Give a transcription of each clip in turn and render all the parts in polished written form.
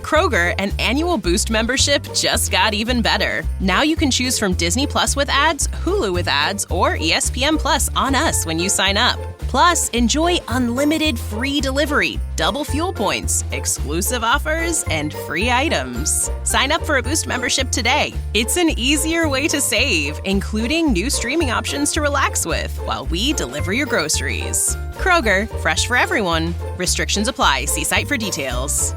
Kroger, an annual Boost membership just got even better. Now you can choose from Disney Plus with ads, Hulu with ads, or ESPN Plus on us when you sign up. Plus, enjoy unlimited free delivery, double fuel points, exclusive offers, and free items. Sign up for a Boost membership today. It's an easier way to save, including new streaming options to relax with while we deliver your groceries. Kroger, fresh for everyone. Restrictions apply. See site for details.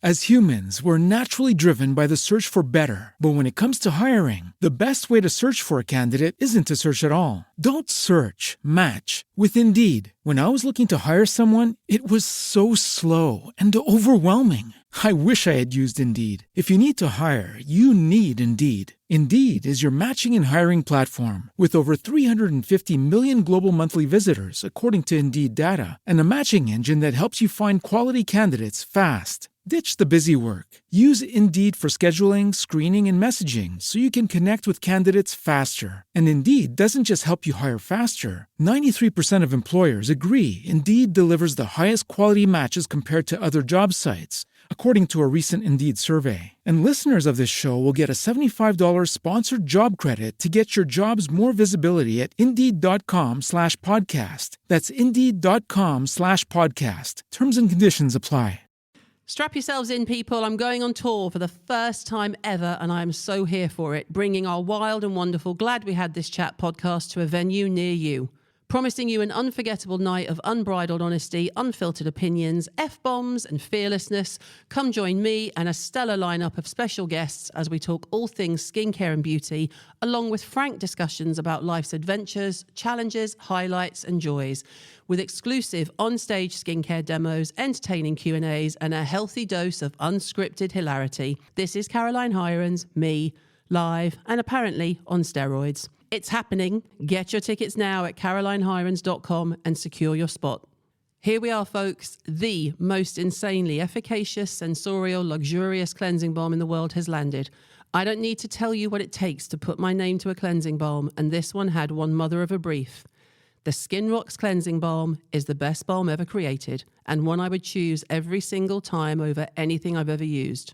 As humans, we're naturally driven by the search for better. But when it comes to hiring, the best way to search for a candidate isn't to search at all. Don't search, match with Indeed. When I was looking to hire someone, it was so slow and overwhelming. I wish I had used Indeed. If you need to hire, you need Indeed. Indeed is your matching and hiring platform with over 350 million global monthly visitors, according to Indeed data, and a matching engine that helps you find quality candidates fast. Ditch the busy work. Use Indeed for scheduling, screening, and messaging so you can connect with candidates faster. And Indeed doesn't just help you hire faster. 93% of employers agree Indeed delivers the highest quality matches compared to other job sites, according to a recent Indeed survey. And listeners of this show will get a $75 sponsored job credit to get your jobs more visibility at Indeed.com/podcast. That's Indeed.com/podcast. Terms and conditions apply. Strap yourselves in, people. I'm going on tour for the first time ever, and I'm so here for it, bringing our wild and wonderful Glad We Had This Chat podcast to a venue near you. Promising you an unforgettable night of unbridled honesty, unfiltered opinions, F-bombs and fearlessness. Come join me and a stellar lineup of special guests as we talk all things skincare and beauty, along with frank discussions about life's adventures, challenges, highlights and joys, with exclusive on-stage skincare demos, entertaining Q&As and a healthy dose of unscripted hilarity. This is Caroline Hirons, me, live and apparently on steroids. It's happening. Get your tickets now at carolinehirons.com and secure your spot. Here we are, folks. The most insanely efficacious, sensorial, luxurious cleansing balm in the world has landed. I don't need to tell you what it takes to put my name to a cleansing balm, and this one had one mother of a brief. The Skin Rocks Cleansing Balm is the best balm ever created, and one I would choose every single time over anything I've ever used.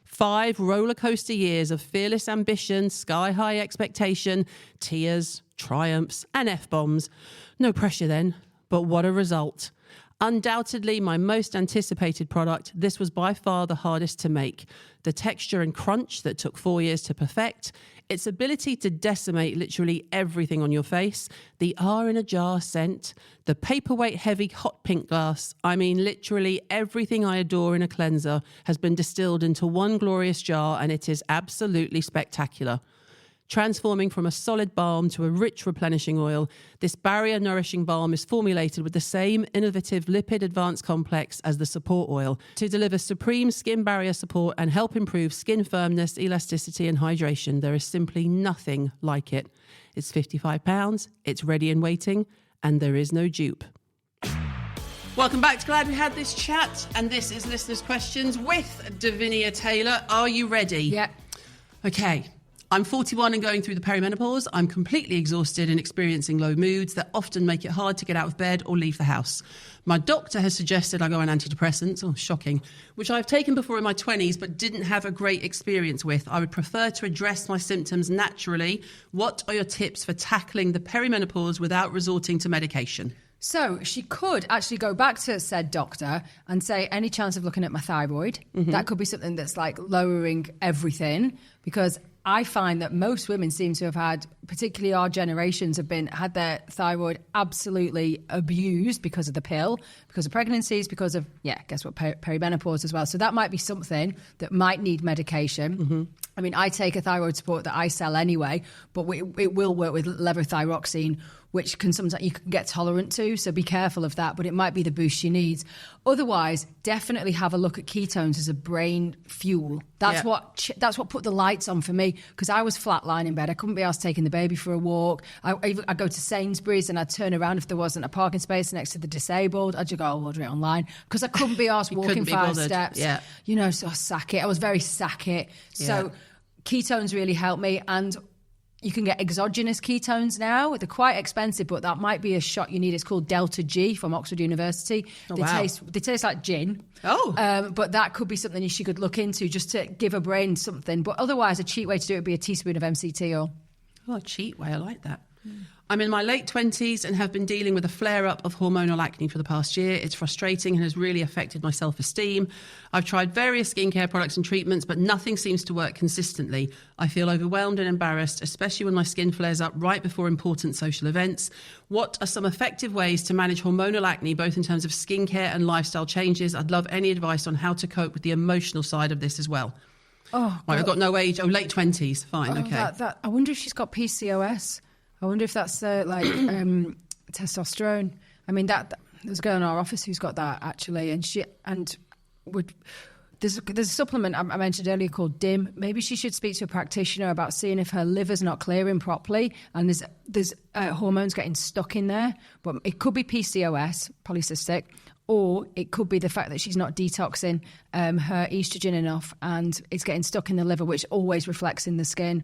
5 rollercoaster years of fearless ambition, sky-high expectation, tears, triumphs, and F-bombs. No pressure then, but what a result. Undoubtedly my most anticipated product, this was by far the hardest to make. The texture and crunch that took 4 years to perfect, its ability to decimate literally everything on your face, the R in a jar scent, the paperweight-heavy hot pink glass. I mean, literally everything I adore in a cleanser has been distilled into one glorious jar, and it is absolutely spectacular. Transforming from a solid balm to a rich replenishing oil, this barrier-nourishing balm is formulated with the same innovative lipid advanced complex as the support oil to deliver supreme skin barrier support and help improve skin firmness, elasticity and hydration. There is simply nothing like it. It's £55, it's ready and waiting, and there is no dupe. Welcome back to Glad We Had This Chat, and this is Listeners' Questions with Davinia Taylor. Are you ready? Yeah. Okay. I'm 41 and going through the perimenopause. I'm completely exhausted and experiencing low moods that often make it hard to get out of bed or leave the house. My doctor has suggested I go on antidepressants, shocking, which I've taken before in my 20s but didn't have a great experience with. I would prefer to address my symptoms naturally. What are your tips for tackling the perimenopause without resorting to medication? So she could actually go back to said doctor and say, any chance of looking at my thyroid? Mm-hmm. That could be something that's like lowering everything, because I find that most women seem to have had, particularly our generations, had their thyroid absolutely abused because of the pill, because of pregnancies, because of, guess what, perimenopause as well. So that might be something that might need medication. Mm-hmm. I mean, I take a thyroid support that I sell anyway, but it will work with levothyroxine, which can sometimes you can get tolerant to, so be careful of that, but it might be the boost she needs. Otherwise, definitely have a look at ketones as a brain fuel. That's what put the lights on for me, because I was flatline in bed. I couldn't be asked taking the baby for a walk. I'd go to Sainsbury's and I'd turn around if there wasn't a parking space next to the disabled. I'd just go, I'll order it online, because I couldn't be asked walking 5 steps. Yeah. So I sack it. I was very sack it. So ketones really helped me, and You can get exogenous ketones now. They're quite expensive, but that might be a shot you need. It's called Delta G from Oxford University. They taste like gin. But that could be something she could look into just to give her brain something. But otherwise, a cheap way to do it would be a teaspoon of MCT oil. Oh, a cheap way. I like that. I'm in my late 20s and have been dealing with a flare-up of hormonal acne for the past year. It's frustrating and has really affected my self-esteem. I've tried various skincare products and treatments, but nothing seems to work consistently. I feel overwhelmed and embarrassed, especially when my skin flares up right before important social events. What are some effective ways to manage hormonal acne, both in terms of skincare and lifestyle changes? I'd love any advice on how to cope with the emotional side of this as well. Oh, right, I've got no age. Oh, late 20s. Fine, okay. I wonder if she's got PCOS. I wonder if that's testosterone. I mean, there's a girl in our office who's got that actually, there's a supplement I mentioned earlier called DIM. Maybe she should speak to a practitioner about seeing if her liver's not clearing properly and there's hormones getting stuck in there. But it could be PCOS, polycystic, or it could be the fact that she's not detoxing her estrogen enough and it's getting stuck in the liver, which always reflects in the skin.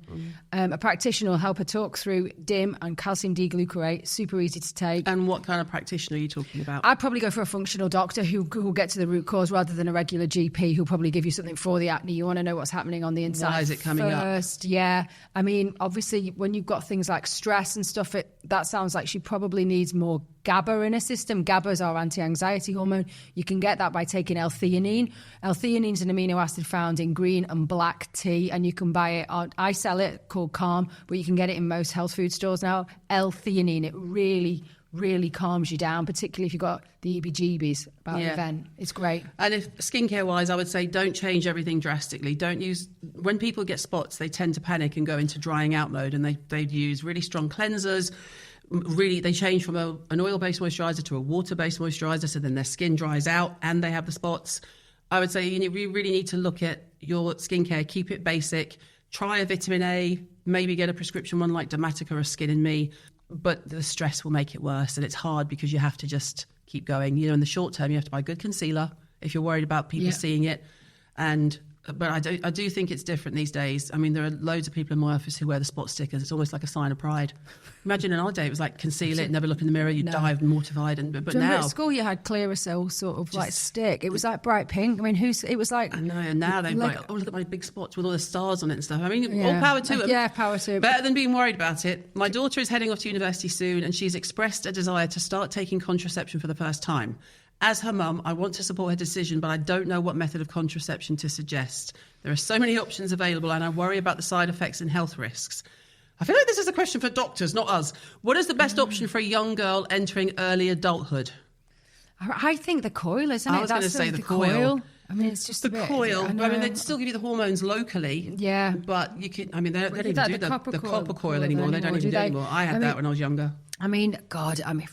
A practitioner will help her talk through DIM and calcium D-glucarate, super easy to take. And what kind of practitioner are you talking about? I'd probably go for a functional doctor who will get to the root cause rather than a regular GP who'll probably give you something for the acne. You want to know what's happening on the inside. Why is it coming first. up? Yeah. I mean, obviously, when you've got things like stress and stuff, that sounds like she probably needs more GABA in her system. GABA is our anti-anxiety hormone. You can get that by taking L-theanine. L-theanine is an amino acid found in green and black tea, and you can buy it I sell it called Calm, but you can get it in most health food stores now. L-theanine, it really, really calms you down, particularly if you've got the EBGBs about an event. It's great. And if skincare-wise, I would say don't change everything drastically. Don't use... When people get spots, they tend to panic and go into drying out mode, and they use really strong cleansers. Really, they change from an oil-based moisturiser to a water-based moisturiser, so then their skin dries out and they have the spots. I would say you really need to look at your skincare, keep it basic, try a vitamin A, maybe get a prescription one like Dermatica or Skin and Me, but the stress will make it worse, and it's hard because you have to just keep going. You know, in the short term, you have to buy good concealer if you're worried about people seeing it, but I do think it's different these days. I mean, there are loads of people in my office who wear the spot stickers. It's almost like a sign of pride. Imagine in our day, it was like conceal it, never look in the mirror, you'd die mortified. But now... at school you had Clearasil sort of like stick. It was like bright pink. I mean, it was like... I know, and now they're like, oh, look at my big spots with all the stars on it and stuff. I mean, all power to them. Yeah, power to them. Better than being worried about it. My daughter is heading off to university soon, and she's expressed a desire to start taking contraception for the first time. As her mum, I want to support her decision, but I don't know what method of contraception to suggest. There are so many options available, and I worry about the side effects and health risks. I feel like this is a question for doctors, not us. What is the best option for a young girl entering early adulthood? I think the coil, isn't it? I was going to say the coil. I mean, it's just the coil. I mean, they still give you the hormones locally. Yeah. But you can, I mean, they don't even do the copper coil anymore. They don't even do it anymore. I had that when I was younger. I mean, God, I mean...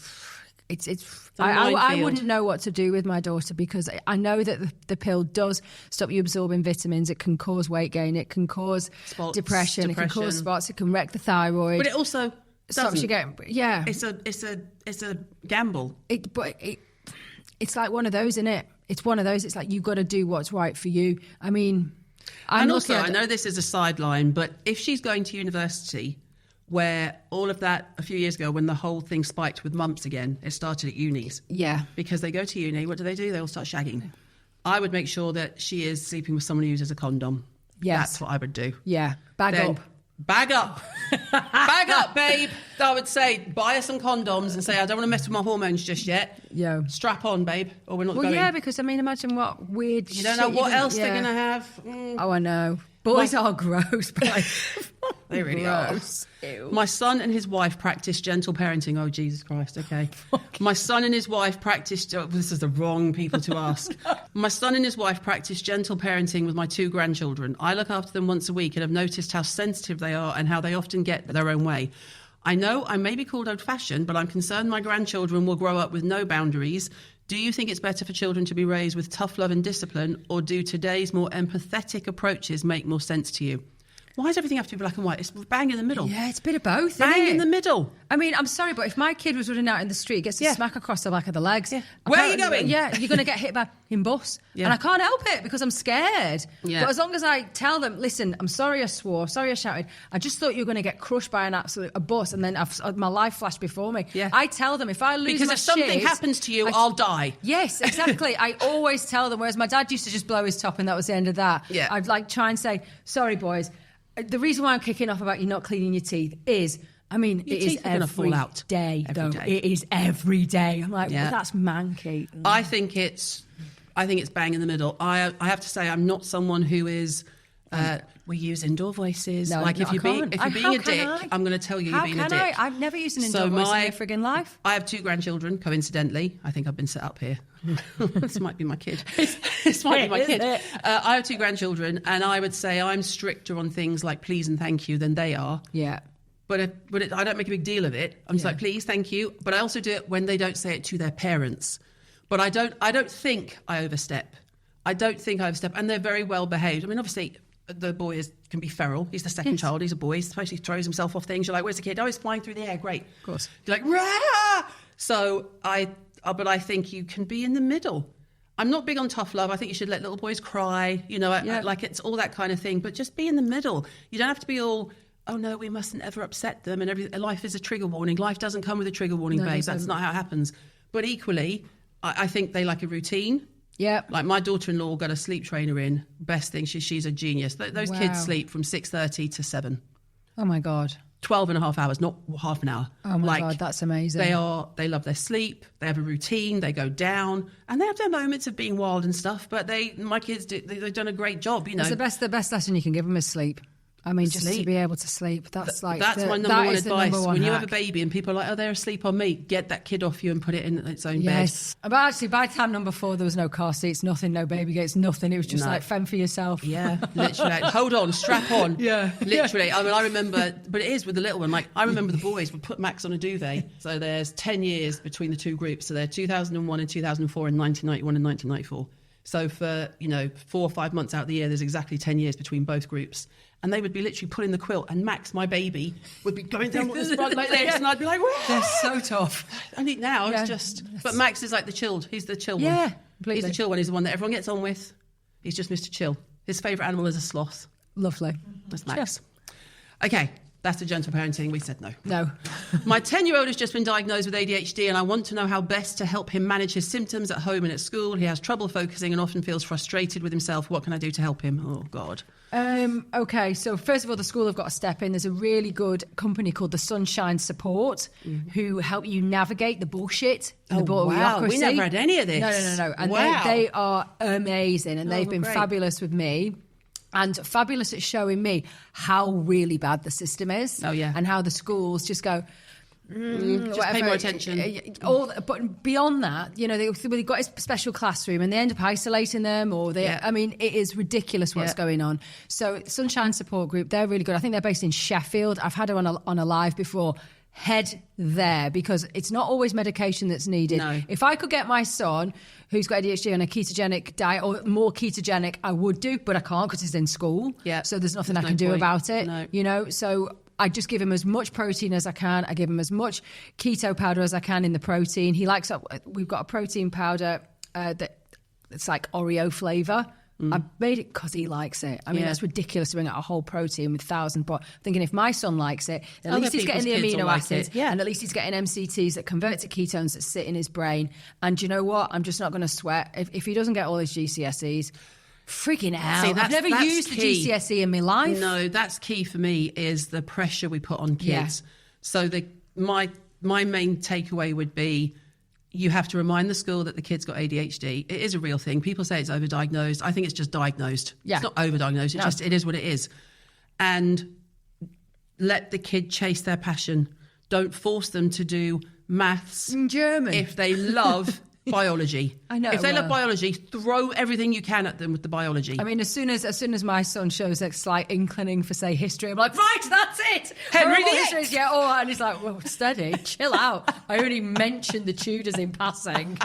I wouldn't know what to do with my daughter because I know that the pill does stop you absorbing vitamins. It can cause weight gain. It can cause depression. It can cause spots. It can wreck the thyroid. But it also stops you getting. Yeah, it's a gamble. It's like one of those, isn't it? It's one of those. It's like you've got to do what's right for you. I mean, I know this is a sideline, but if she's going to university, where all of that a few years ago when the whole thing spiked with mumps again, it started at unis. Yeah. Because they go to uni, what do? They all start shagging. I would make sure that she is sleeping with someone who uses a condom. Yes. That's what I would do. Yeah. Bag up. Bag up. Bag up, babe. I would say, buy her some condoms and say, I don't want to mess with my hormones just yet. Yeah. Strap on, babe, or we're not going. Well, yeah, because, I mean, imagine what weird You don't know what else they're going to have. Oh, I know. Boys are gross, but they really are. Ew. My son and his wife practice gentle parenting. Oh, Jesus Christ, okay. My son and his wife practice... this is the wrong people to ask. My son and his wife practice gentle parenting with my 2 grandchildren. I look after them once a week and have noticed how sensitive they are and how they often get their own way. I know I may be called old-fashioned, but I'm concerned my grandchildren will grow up with no boundaries. Do you think it's better for children to be raised with tough love and discipline, or do today's more empathetic approaches make more sense to you? Why does everything have to be black and white? It's bang in the middle. Yeah, it's a bit of both. Bang isn't it? in the middle. I mean, I'm sorry, but if my kid was running out in the street, gets a smack across the back of the legs. Yeah. Where are you going? Yeah, you're going to get hit by him bus. Yeah. And I can't help it because I'm scared. Yeah. But as long as I tell them, listen, I'm sorry I swore, sorry I shouted, I just thought you were going to get crushed by a bus, and then my life flashed before me. Yeah. I tell them if I lose Because my if something shit, happens to you, I'll die. Yes, exactly. I always tell them, whereas my dad used to just blow his top and that was the end of that. Yeah. I'd like try and say, sorry, boys. The reason why I'm kicking off about you not cleaning your teeth is, I mean, Your it is teeth are gonna every fall out. day, Every though. day. It is every day. I'm like, Yeah. well, that's manky. I think it's bang in the middle. I have to say, I'm not someone who is. We use indoor voices. No, like no, if you're I being can't. a How dick, can I? I'm going to tell you How you're being a can dick. I've never used an So indoor voice in my- my friggin' life. I have 2 grandchildren, coincidentally. I think I've been set up here. This might be my kid. This might be my kid. Isn't it? I have 2 grandchildren, and I would say I'm stricter on things like please and thank you than they are. Yeah. But I don't make a big deal of it. I'm just like, please, thank you. But I also do it when they don't say it to their parents. But I don't think I overstep. And they're very well behaved. I mean, obviously, the boy can be feral. He's the second child. He's a boy. He especially throws himself off things. You're like, where's the kid? Oh, he's flying through the air. Great. Of course. You're like, rah! So but I think you can be in the middle. I'm not big on tough love. I think you should let little boys cry. You know, like it's all that kind of thing. But just be in the middle. You don't have to be all, oh no, we mustn't ever upset them. And life is a trigger warning. Life doesn't come with a trigger warning, No, it babe. doesn't. That's not how it happens. But equally, I think they like a routine. Yeah. Like my daughter-in-law got a sleep trainer in. Best thing, she's a genius. Those Wow. kids sleep from 6:30 to 7. Oh, my God. 12 and a half hours, not half an hour. Oh, my God, that's amazing. They love their sleep. They have a routine. They go down, and they have their moments of being wild and stuff. But my kids, they've done a great job. You know, That's the best lesson you can give them is sleep. I mean, just to Sleep. be able to sleep. That's my number one advice. When you have a hack. baby and people are like, oh, they're asleep on me, get that kid off you and put it in its own Yes. But actually, by the time number 4, there was no car seats, nothing, no baby gates, nothing. It was just No. like, fend for yourself. bed. Yeah, literally. Like, hold on, strap on. Yeah. Literally. I mean, I remember, but it is with the little one. Like, I remember the boys would put Max on a duvet. So there's 10 years between the 2 groups. So they're 2001 and 2004 and 1991 and 1994. So for, 4 or 5 months out of the year, there's exactly 10 years between both groups. And they would be literally pulling the quilt, and Max, my baby, would be going down the front like this, and I'd be like, "Whoa!" They're so tough. I think now Yeah. it's just. But Max is like the chilled. He's the chill one. Yeah, He's completely. the chill one. He's the one that everyone gets on with. He's just Mr. Chill. His favourite animal is a sloth. Lovely. That's Max. Okay, that's the gentle parenting. We said no. No. My 10-year-old has just been diagnosed with ADHD, and I want to know how best to help him manage his symptoms at home and at school. He has trouble focusing and often feels frustrated with himself. What can I do to help him? Oh, God. Okay, so first of all, the school have got to step in. There's a really good company called the Sunshine Support who help you navigate the bullshit and the Oh, wow. bureaucracy. We never had any of this. No. And Wow. they are amazing, and they've been great. fabulous with me. And fabulous at showing me how really bad the system is. Oh, yeah. And how the schools just go, Just pay whatever. more attention. But beyond that, they've got a special classroom and they end up isolating them, I mean, it is ridiculous what's going on. So Sunshine Support Group, they're really good. I think they're based in Sheffield. I've had her on a live before. Head there, because it's not always medication that's needed. No. If I could get my son, who's got ADHD, on a ketogenic diet or more ketogenic, I would do, but I can't because he's in school. Yeah. So there's nothing There's I can no do point. about it. No. So I just give him as much protein as I can. I give him as much keto powder as I can in the protein. He likes, we've got a protein powder that it's like Oreo flavour. I made it because he likes it. I mean, that's ridiculous to bring out a whole protein with 1,000. But thinking if my son likes it, at Other least he's getting the people's kids will amino like acids, it. Yeah. and at least he's getting MCTs that convert to ketones that sit in his brain. And you know what? I'm just not going to sweat if he doesn't get all his GCSEs. Freaking hell! See, I've never that's used key. the GCSE in my life. No, that's key for me, is the pressure we put on kids. Yeah. So my main takeaway would be, you have to remind the school that the kid's got ADHD. It is a real thing. People say it's overdiagnosed. I think it's just diagnosed. Yeah. It's not overdiagnosed. It is what it is. And let the kid chase their passion. Don't force them to do maths German. if they love biology. I know, If they love well. biology, throw everything you can at them with the biology. I mean, as soon as my son shows a slight inclining for, say, history, I'm like, right, that's it. Henry Horrible VIII. history. Yeah, all right. And he's like, well, steady, chill out. I only mentioned the Tudors in passing.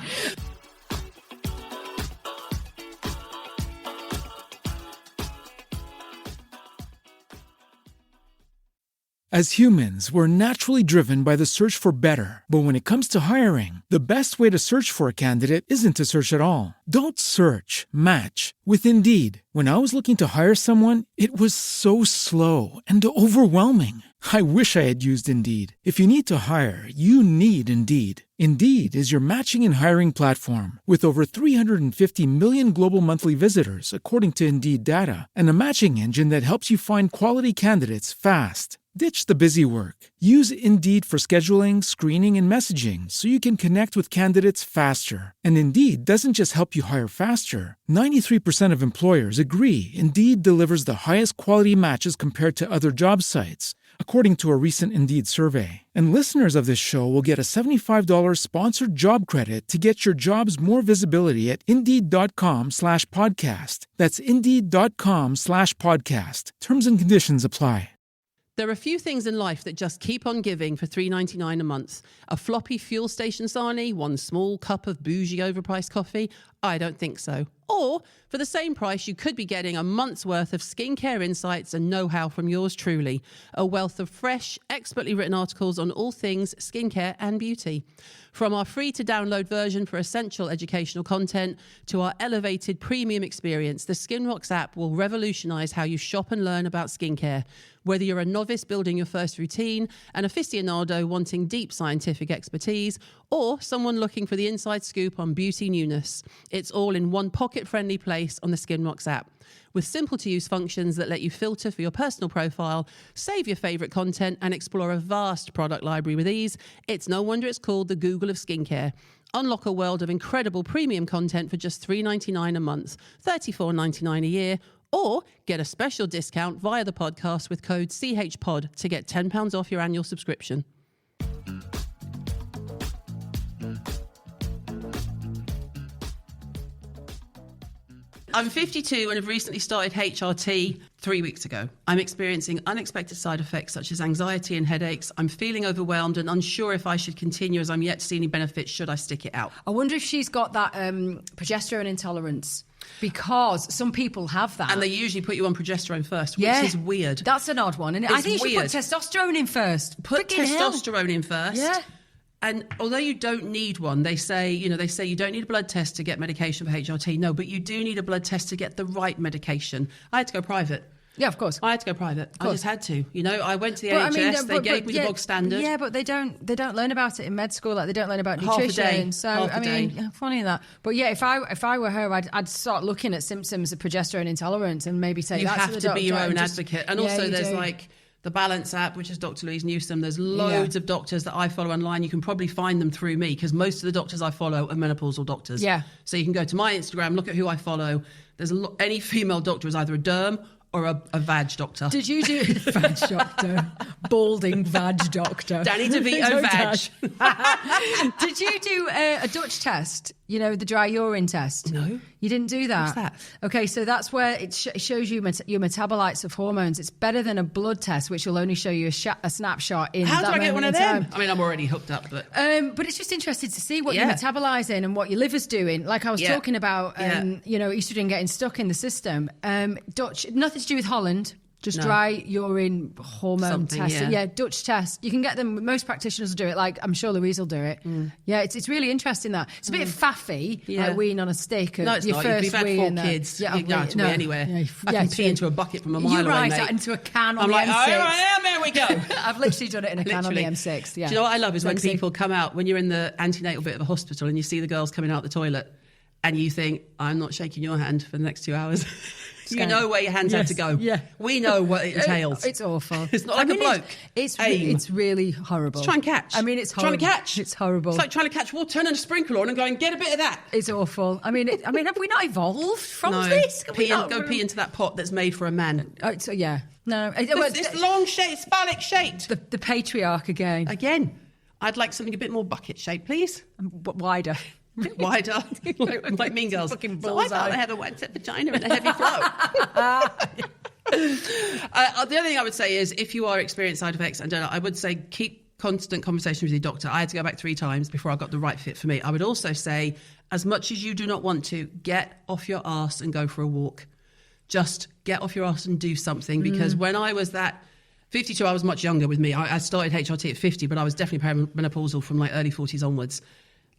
As humans, we're naturally driven by the search for better. But when it comes to hiring, the best way to search for a candidate isn't to search at all. Don't search, match with Indeed. When I was looking to hire someone, it was so slow and overwhelming. I wish I had used Indeed. If you need to hire, you need Indeed. Indeed is your matching and hiring platform with over 350 million global monthly visitors, according to Indeed data, and a matching engine that helps you find quality candidates fast. Ditch the busy work. Use Indeed for scheduling, screening, and messaging so you can connect with candidates faster. And Indeed doesn't just help you hire faster. 93% of employers agree Indeed delivers the highest quality matches compared to other job sites, according to a recent Indeed survey. And listeners of this show will get a $75 sponsored job credit to get your jobs more visibility at Indeed.com/podcast. That's Indeed.com/podcast. Terms and conditions apply. There are a few things in life that just keep on giving for $3.99 a month. A floppy fuel station sarnie, one small cup of bougie overpriced coffee? I don't think so. Or, for the same price, you could be getting a month's worth of skincare insights and know-how from yours truly. A wealth of fresh, expertly written articles on all things skincare and beauty. From our free-to-download version for essential educational content to our elevated premium experience, the Skin Rocks app will revolutionise how you shop and learn about skincare. Whether you're a novice building your first routine, an aficionado wanting deep scientific expertise, or someone looking for the inside scoop on beauty newness, it's all in one pocket-friendly place on the Skin Rocks app. With simple-to-use functions that let you filter for your personal profile, save your favourite content, and explore a vast product library with ease, it's no wonder it's called the Google of skincare. Unlock a world of incredible premium content for just $3.99 a month, $34.99 a year, or get a special discount via the podcast with code CHPOD to get £10 off your annual subscription. I'm 52 and have recently started HRT 3 weeks ago. I'm experiencing unexpected side effects such as anxiety and headaches. I'm feeling overwhelmed and unsure if I should continue as I'm yet to see any benefits should I stick it out. I wonder if she's got that progesterone intolerance. Because some people have that. And they usually put you on progesterone first, which is weird. That's an odd one. And I think you should put testosterone in first. Put testosterone in first. Yeah. And although you don't need one, they say you don't need a blood test to get medication for HRT. No, but you do need a blood test to get the right medication. I had to go private. Yeah, of course. I had to go private. I just had to. I went to the NHS. They gave me the bog standard. Yeah, but they don't learn about it in med school. Like they don't learn about nutrition. Half a day. Funny that. But yeah, if I were her, I'd start looking at symptoms of progesterone intolerance and maybe say you that have to the to doctor be your own advocate. And also, there's do. like the Balance app, which is Dr. Louise Newsom. There's loads of doctors that I follow online. You can probably find them through me because most of the doctors I follow are menopausal doctors. Yeah. So you can go to my Instagram, look at who I follow. There's any female doctor is either a derm or a vag doctor. Did you do vag doctor? Balding vag doctor. Danny DeVito vag. Did you do a Dutch test? The dry urine test? No. You didn't do that? What's that? Okay, so that's where it shows you your metabolites of hormones. It's better than a blood test, which will only show you a snapshot in How that do I get one of time. them? I mean, I'm already hooked up, but... But it's just interesting to see what you're metabolising and what your liver's doing. Like I was talking about, estrogen getting stuck in the system. Dutch, nothing to do with Holland. Just dry urine hormone test. Yeah, Dutch test. You can get them. Most practitioners will do it. Like I'm sure Louise will do it. Yeah, it's really interesting that it's a bit faffy, like weeing on a stick. No, it's your not. First You've had 4 kids. Yeah, you don't have to wee anywhere. I can pee into a bucket from a mile away, mate. Right, into a can on I'm the like, M6. there we go. I've literally done it in a can on the M6. Yeah. Do you know what I love is when people come out, when you're in the antenatal bit of a hospital and you see the girls coming out the toilet and you think, I'm not shaking your hand for the next 2 hours. You know where your hands have to go. Yeah. We know what it entails. It's awful. It's not like a bloke. It's really horrible. It's try and catch. I mean, it's horrible. Trying to catch. It's horrible. It's like trying to catch water, turn on a sprinkler on and go and get a bit of that. It's awful. I mean, have we not evolved from this? Go pee into that pot that's made for a man. Yeah. No. It's long shaped, it's phallic shaped. The patriarch again. Again. I'd like something a bit more bucket shaped, please. But wider. Wider, like Mean Girls. Fucking so I'd rather have a wet-set vagina and a heavy flow. The other thing I would say is if you are experiencing side effects, and I would say keep constant conversation with your doctor. I had to go back 3 times before I got the right fit for me. I would also say, as much as you do not want to, get off your arse and go for a walk. Just get off your arse and do something, because when I was that 52, I was much younger with me. I started HRT at 50, but I was definitely perimenopausal from like early 40s onwards.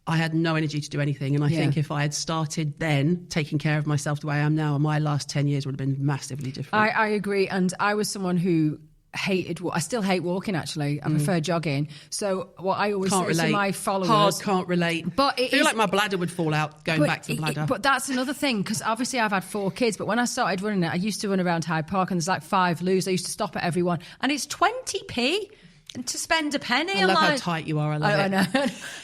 I had no energy to do anything. And I think if I had started then taking care of myself the way I am now, my last 10 years would have been massively different. I agree. And I was someone who I still hate walking, actually. I prefer jogging. So what I always say to my followers... Can't relate. But I feel like my bladder would fall out going back to the bladder. But that's another thing, because obviously I've had 4 kids, but when I started running it, I used to run around Hyde Park and there's like 5 loos. I used to stop at everyone. And it's 20p to spend a penny. I love how tight you are. I love it. I know.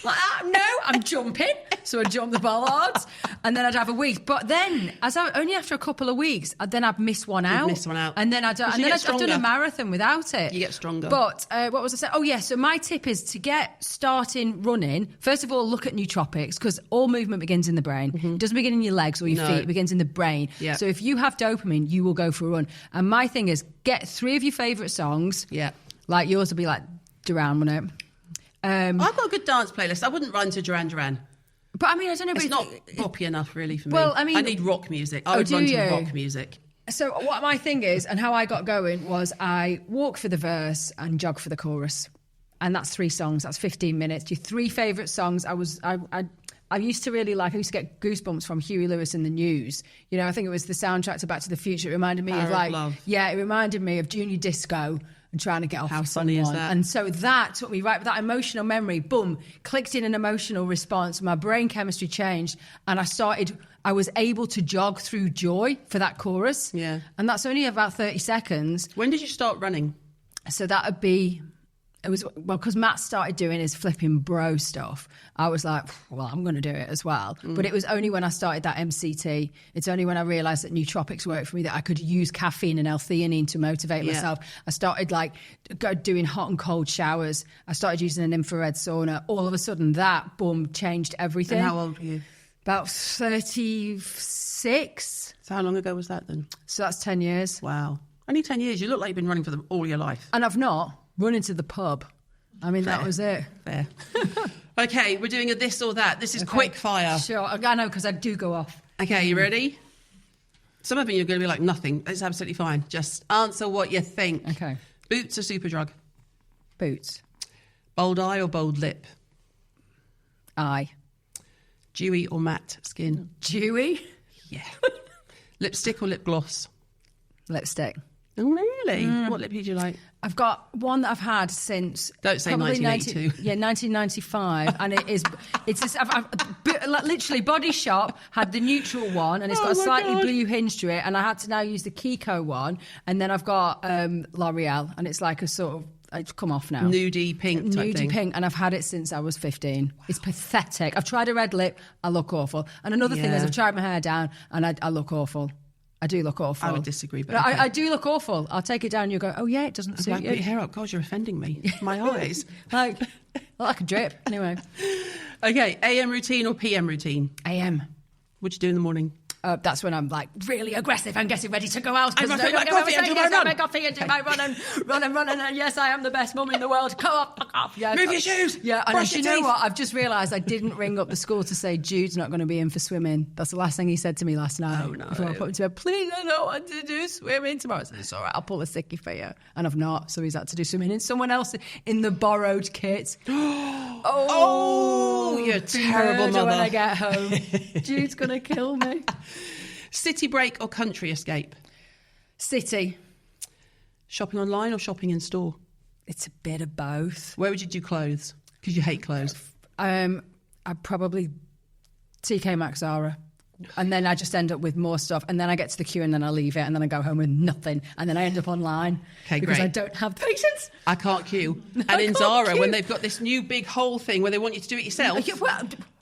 Like, no, I'm jumping. So I'd jump the bollards and then I'd have a week. But then, only after a couple of weeks, I'd miss one out. And then I've done a marathon without it. You get stronger. But what was I saying? Oh, yeah. So my tip is to get starting running. First of all, look at nootropics, because all movement begins in the brain. It doesn't begin in your legs or your feet. It begins in the brain. Yeah. So if you have dopamine, you will go for a run. And my thing is, get 3 of your favourite songs. Yeah. Like yours would be like Duran, wouldn't it? I've got a good dance playlist. I wouldn't run to Duran Duran. But I mean, I don't know. It's not poppy enough, really, for me. Well, I mean, I need rock music. I would run to rock music. So what my thing is, and how I got going, was I walk for the verse and jog for the chorus. And that's 3 songs. That's 15 minutes. Your 3 favourite songs. I used to really like, I used to get goosebumps from Huey Lewis and the News. You know, I think it was the soundtrack to Back to the Future. It reminded me of like, love. Yeah, it reminded me of Junior Disco and trying to get off. How with funny someone. is that? And so that took me right, that emotional memory, boom, clicked in an emotional response. My brain chemistry changed and I was able to jog through joy for that chorus. Yeah. And that's only about 30 seconds. When did you start running? So that would be... because Matt started doing his flipping bro stuff. I was like, well, I'm going to do it as well. But it was only when I started that MCT, it's only when I realised that nootropics worked for me, that I could use caffeine and L-theanine to motivate myself. I started doing hot and cold showers. I started using an infrared sauna. All of a sudden that, boom, changed everything. And how old were you? About 36. So how long ago was that then? So that's 10 years. Wow. Only 10 years. You look like you've been running for all your life. And I've not. Running to the pub. I mean, Fair. that was it. Fair. Okay, we're doing a this or that. This is quick fire. Sure, I know, because I do go off. Okay, you ready? Some of you are going to be like, nothing. It's absolutely fine. Just answer what you think. Okay. Boots or Superdrug? Boots. Bold eye or bold lip? Eye. Dewy or matte skin? Dewy. Yeah. Lipstick or lip gloss? Lipstick. Oh, really? What lip do you like? I've got one that I've had since... Don't say 1982. 1995. And it's just... I've literally, Body Shop had the neutral one, and it's got a slightly blue hinge to it, and I had to now use the Kiko one, and then I've got L'Oreal, and it's like a sort of... It's come off now. Nudie pink type thing. Nudie pink, and I've had it since I was 15. Wow. It's pathetic. I've tried a red lip, I look awful. And another thing is I've tried my hair down, and I look awful. I do look awful. I would disagree, but okay. okay. I do look awful. I'll take it down and you'll go, oh yeah, it doesn't suit you. Put your hair up. God, you're offending me. My eyes. like a drip. Anyway. Okay, AM routine or PM routine? AM. What do you do in the morning? That's when I'm like really aggressive and getting ready to go out. I'm my coffee and do my run. My coffee and do my run and yes, I am the best mum in the world. Come up, fuck off. Yeah, move your shoes. Yeah, and you know what? I've just realised I didn't ring up the school to say Jude's not going to be in for swimming. That's the last thing he said to me last night. Oh no! Before I put him to bed, please, I don't want to do swimming tomorrow. I said, it's all right, I'll pull a sickie for you, and I've not. So he's had to do swimming in someone else in the borrowed kit. Oh, you're a terrible mother. When I get home, Jude's going to kill me. City break or country escape? City. Shopping online or shopping in store? It's a bit of both. Where would you do clothes? Because you hate clothes. I'd probably TK Maxx, Zara. And then I just end up with more stuff. And then I get to the queue and then I leave it. And then I go home with nothing. And then I end up online. Okay, because great. I don't have patience. I can't queue. And in Zara, when they've got this new big whole thing where they want you to do it yourself,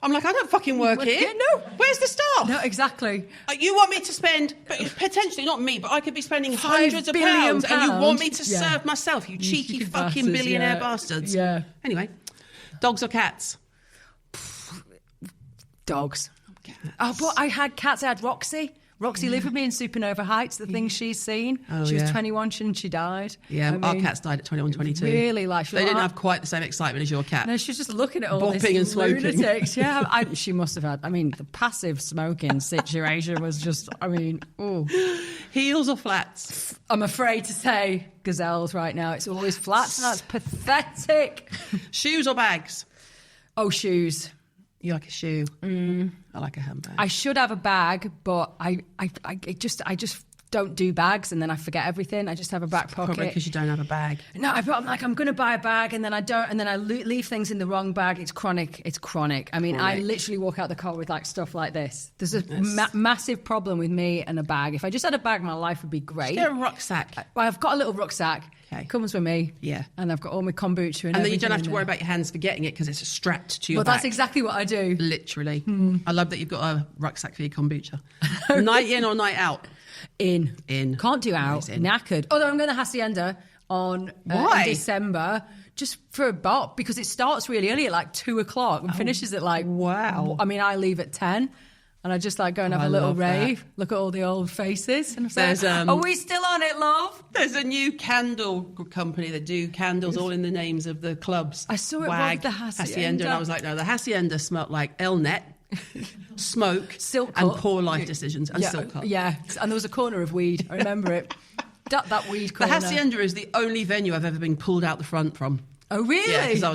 I'm like, I don't fucking work here. No. Where's the staff? No, exactly. You want me to spend, potentially not me, but I could be spending hundreds of pounds, and you want me to serve myself, you cheeky fucking billionaire bastards. Yeah. Anyway, dogs or cats? Dogs. Oh, but I had cats. I had Roxy. Roxy lived with me in Supernova Heights, the things she's seen. She was 21 and she died. Yeah, our cats died at 21, 22. Really, like... They didn't have quite the same excitement as your cat. No, she was just looking at all bopping this and smoking. lunatics. Yeah, she must have had... I mean, the passive smoking situation was just... I mean, ooh. Heels or flats? I'm afraid to say gazelles right now. It's always flats. That's pathetic. Shoes or bags? Oh, shoes. You like a shoe? I like a handbag. I should have a bag, but I just don't do bags, and then I forget everything. I just have a back pocket. Probably because you don't have a bag. No, I'm like, I'm going to buy a bag, and then I don't, and then I leave things in the wrong bag. It's chronic. It's chronic. I mean, I literally walk out the car with like stuff like this. There's a massive problem with me and a bag. If I just had a bag, my life would be great. Just get a rucksack. I've got a little rucksack. Okay. Comes with me. Yeah. And I've got all my kombucha and then you don't have to in worry there. about your hands forgetting it because it's strapped to your back. Well, that's exactly what I do. Literally. I love that you've got a rucksack for your kombucha. Night in or night out? In. Can't do out. Amazing. Knackered. Although I'm going to Hacienda in December just for a bop because it starts really early at like 2:00 and finishes at like... Wow. I mean, I leave at 10. And I just like go and have a little rave, look at all the old faces. And say, are we still on it, love? There's a new candle company that do candles all in the names of the clubs. I saw it WAG, with the Hacienda. And I was like, no, the Hacienda smelled like Elnet, smoke, silk and cut. poor life decisions and silk cut. Yeah, and there was a corner of weed. I remember it. That weed corner. The Hacienda is the only venue I've ever been pulled out the front from. Oh, really? Yeah, because I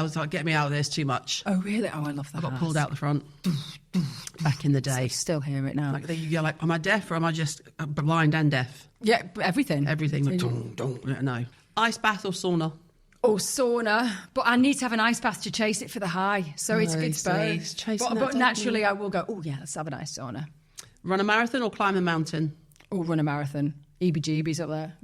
was like, get me out of there, it's too much. Oh, really? Oh, I love that. I got pulled out the front back in the day. Still hear it now. Like you're like, am I deaf or am I just blind and deaf? Yeah, everything. Everything. Like, no. Ice bath or sauna? Oh, sauna. But I need to have an ice bath to chase it for the high. So it's both. But naturally I will go, oh, yeah, let's have a nice sauna. Run a marathon or climb a mountain? Oh, run a marathon. EBGB's up there.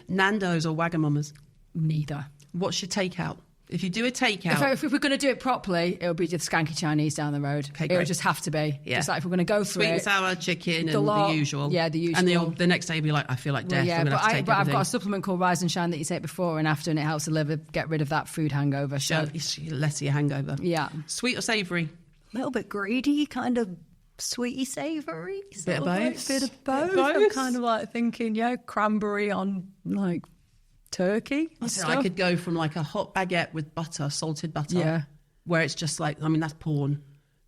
Nando's or Wagamama's? Neither. What's your takeout? If you do a takeout... If we're going to do it properly, it'll be just skanky Chinese down the road. Okay, it'll great. just have to be. Yeah. Just like if we're going to go through Sweet and it. sour chicken and the usual. Yeah, the usual. And the next day you'll be like, I feel like death. Yeah, I'm gonna have to take I've everything. got a supplement called Rise and Shine that you take before and after, and it helps the liver get rid of that food hangover. So, less of your hangover. Yeah. Sweet or savoury? A little bit greedy, kind of sweety savoury. Bit of both. Bit of both. I'm kind of like thinking, cranberry on like turkey and stuff. I could go from like a hot baguette with butter, salted butter, where it's just like, I mean, that's porn,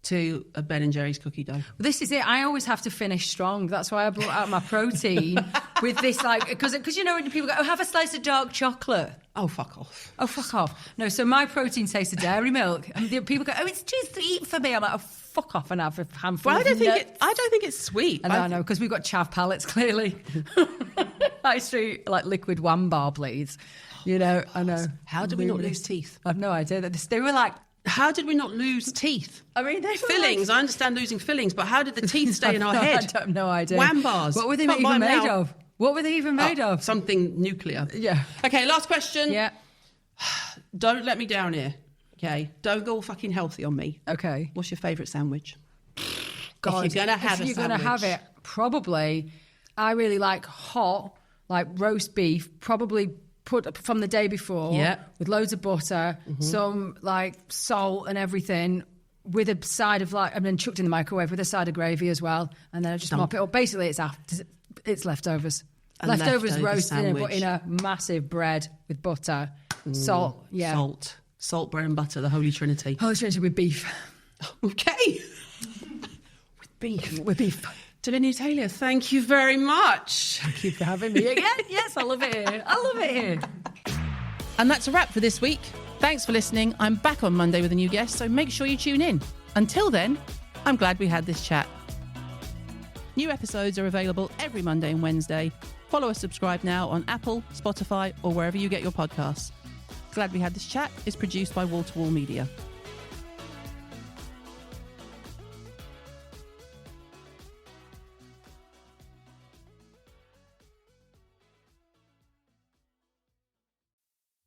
to a Ben & Jerry's cookie dough. This is it. I always have to finish strong. That's why I brought out my protein with this, like, because you know when people go, oh, have a slice of dark chocolate. Oh, fuck off. Oh, fuck off. No, so my protein tastes of dairy milk. And people go, oh, it's too sweet for me. I'm like, oh, fuck off and have a handful Well, of I don't think it's sweet. I know, because we've got chav palates, clearly. High street, like liquid one bar, please. You know, I know. How did we not lose teeth? I've no idea. They were like... How did we not lose teeth? I mean, they were fillings. like... I understand losing fillings, but how did the teeth stay in our head? I have no idea. Wham bars. What were they even made of? What were they even made of? Something nuclear. Yeah. Okay, last question. Yeah. Don't let me down here. Okay. Don't go all fucking healthy on me. Okay. What's your favourite sandwich? God, if you're going to have a you're sandwich. going to have it, probably, I really like hot, like roast beef, probably put from the day before with loads of butter, some like salt and everything, with a side of like, and then chucked in the microwave with a side of gravy as well, and then I just mop it up. Basically, it's leftovers. Leftovers roasted and put in a massive bread with butter, salt, Salt, bread and butter, the Holy Trinity. Holy Trinity with beef. Okay. With beef. Davinia Taylor, thank you very much. Thank you for having me again. Yes, I love it here. And that's a wrap for this week. Thanks for listening. I'm back on Monday with a new guest, so make sure you tune in. Until then, I'm glad we had this chat. New episodes are available every Monday and Wednesday. Follow or subscribe now on Apple, Spotify, or wherever you get your podcasts. Glad We Had This Chat is produced by Wall to Wall Media.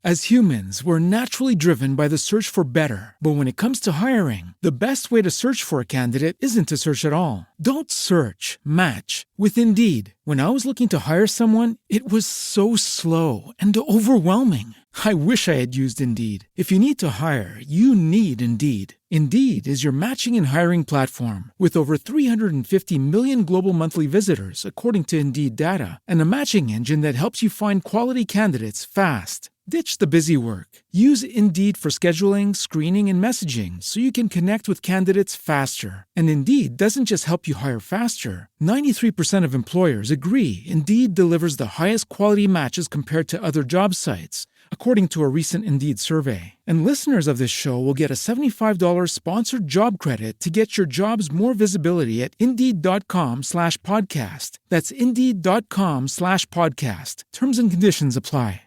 As humans, we're naturally driven by the search for better. But when it comes to hiring, the best way to search for a candidate isn't to search at all. Don't search, match with Indeed. When I was looking to hire someone, it was so slow and overwhelming. I wish I had used Indeed. If you need to hire, you need Indeed. Indeed is your matching and hiring platform with over 350 million global monthly visitors, according to Indeed data, and a matching engine that helps you find quality candidates fast. Ditch the busy work. Use Indeed for scheduling, screening, and messaging so you can connect with candidates faster. And Indeed doesn't just help you hire faster. 93% of employers agree Indeed delivers the highest quality matches compared to other job sites, according to a recent Indeed survey. And listeners of this show will get a $75 sponsored job credit to get your jobs more visibility at Indeed.com/podcast. That's Indeed.com/podcast. Terms and conditions apply.